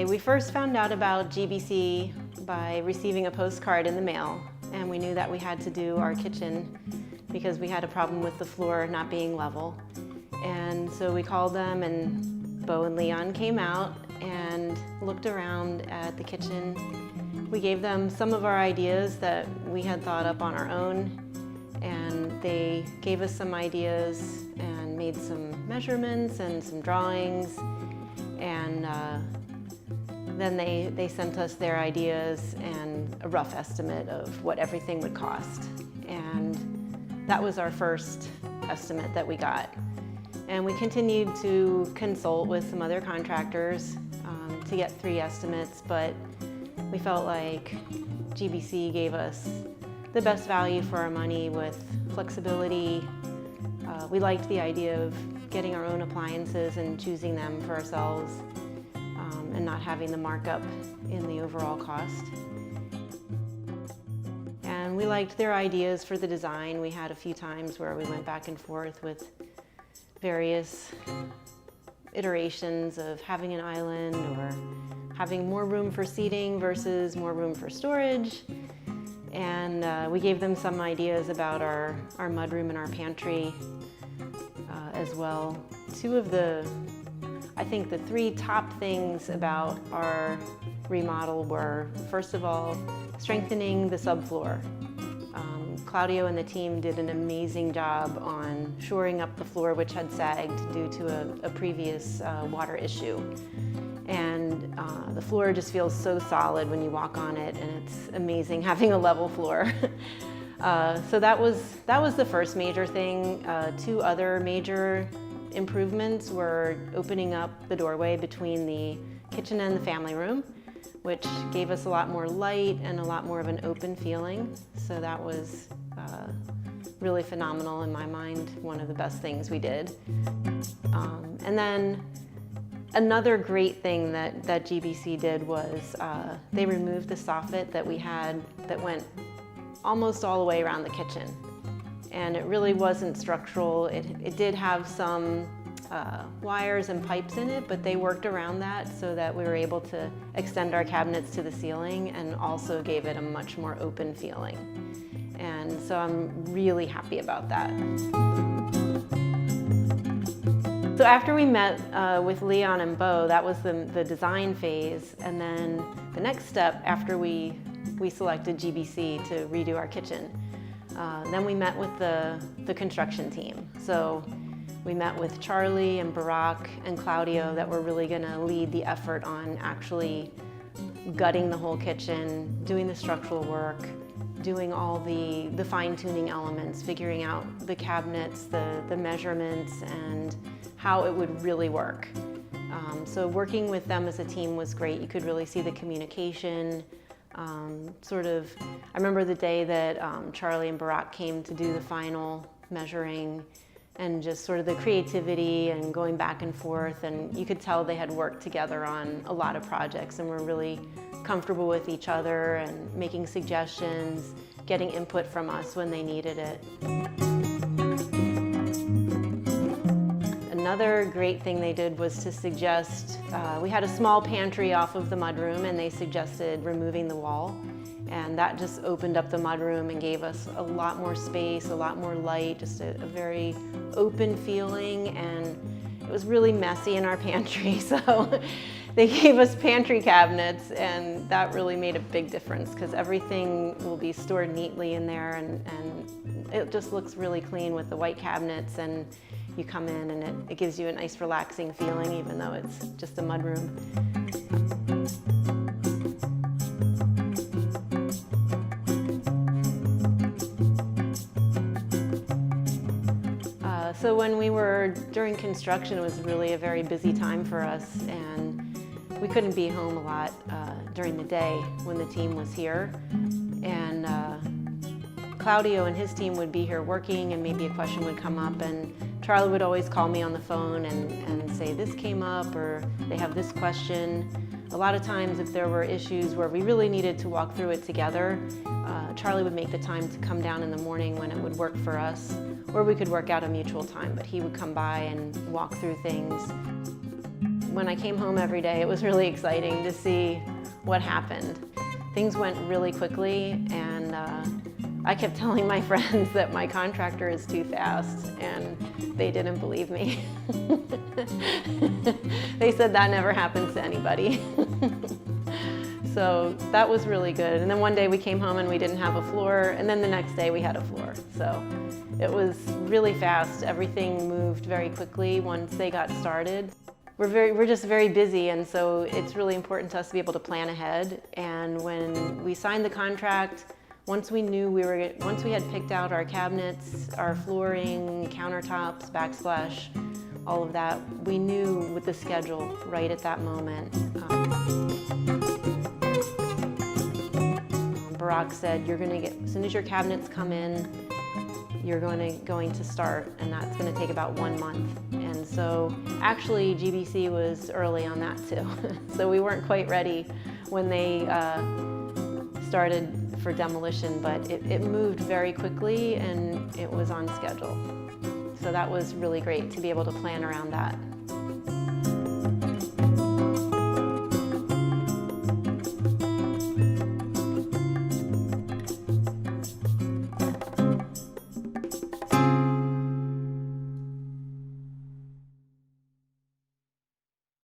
We first found out about GBC by receiving a postcard in the mail, and we knew that we had to do our kitchen because we had a problem with the floor not being level. And so we called them, and Bo and Leon came out and looked around at the kitchen. We gave them some of our ideas that we had thought up on our own, and they gave us some ideas and made some measurements and some drawings, and then they sent us their ideas and a rough estimate of what everything would cost. And that was our first estimate that we got. And we continued to consult with some other contractors to get 3 estimates, but we felt like GBC gave us the best value for our money with flexibility. We liked the idea of getting our own appliances and choosing them for ourselves, and not having the markup in the overall cost. And we liked their ideas for the design. We had a few times where we went back and forth with various iterations of having an island or having more room for seating versus more room for storage. And we gave them some ideas about our mudroom and our pantry as well. I think the 3 top things about our remodel were, first of all, strengthening the subfloor. Claudio and the team did an amazing job on shoring up the floor, which had sagged due to a previous water issue. And the floor just feels so solid when you walk on it, and it's amazing having a level floor. So that was the first major thing. 2 other major improvements were opening up the doorway between the kitchen and the family room, which gave us a lot more light and a lot more of an open feeling. So that was really phenomenal in my mind, one of the best things we did. And then another great thing that GBC did was they removed the soffit that we had that went almost all the way around the kitchen. And it really wasn't structural. It did have some wires and pipes in it, but they worked around that so that we were able to extend our cabinets to the ceiling and also gave it a much more open feeling. And so I'm really happy about that. So after we met with Leon and Bo, that was the design phase. And then the next step after we selected GBC to redo our kitchen, then we met with the construction team. So we met with Charlie and Barack and Claudio that were really gonna lead the effort on actually gutting the whole kitchen, doing the structural work, doing all the fine-tuning elements, figuring out the cabinets, the measurements, and how it would really work. So working with them as a team was great. You could really see the communication. I remember the day that Charlie and Barack came to do the final measuring, and just sort of the creativity and going back and forth, and you could tell they had worked together on a lot of projects and were really comfortable with each other and making suggestions, getting input from us when they needed it. Another great thing they did was to suggest, we had a small pantry off of the mudroom, and they suggested removing the wall. And that just opened up the mudroom and gave us a lot more space, a lot more light, just a very open feeling. And it was really messy in our pantry, so they gave us pantry cabinets, and that really made a big difference because everything will be stored neatly in there, and it just looks really clean with the white cabinets. And you come in and it gives you a nice relaxing feeling, even though it's just a mudroom. So when we were during construction, it was really a very busy time for us, and we couldn't be home a lot during the day when the team was here. And Claudio and his team would be here working, and maybe a question would come up, and Charlie would always call me on the phone and say, this came up, or they have this question. A lot of times if there were issues where we really needed to walk through it together, Charlie would make the time to come down in the morning when it would work for us, or we could work out a mutual time, but he would come by and walk through things. When I came home every day, it was really exciting to see what happened. Things went really quickly, and I kept telling my friends that my contractor is too fast, and they didn't believe me. They said that never happens to anybody. So that was really good. And then one day we came home and we didn't have a floor, and then the next day we had a floor. So it was really fast. Everything moved very quickly once they got started. We're just very busy, and so it's really important to us to be able to plan ahead. And when we signed the contract, once we had picked out our cabinets, our flooring, countertops, backsplash, all of that, we knew with the schedule right at that moment. Barack said, as soon as your cabinets come in, you're going to start, and that's going to take about 1 month. And so actually GBC was early on that too. So we weren't quite ready when they started for demolition, but it moved very quickly and it was on schedule. So that was really great to be able to plan around that.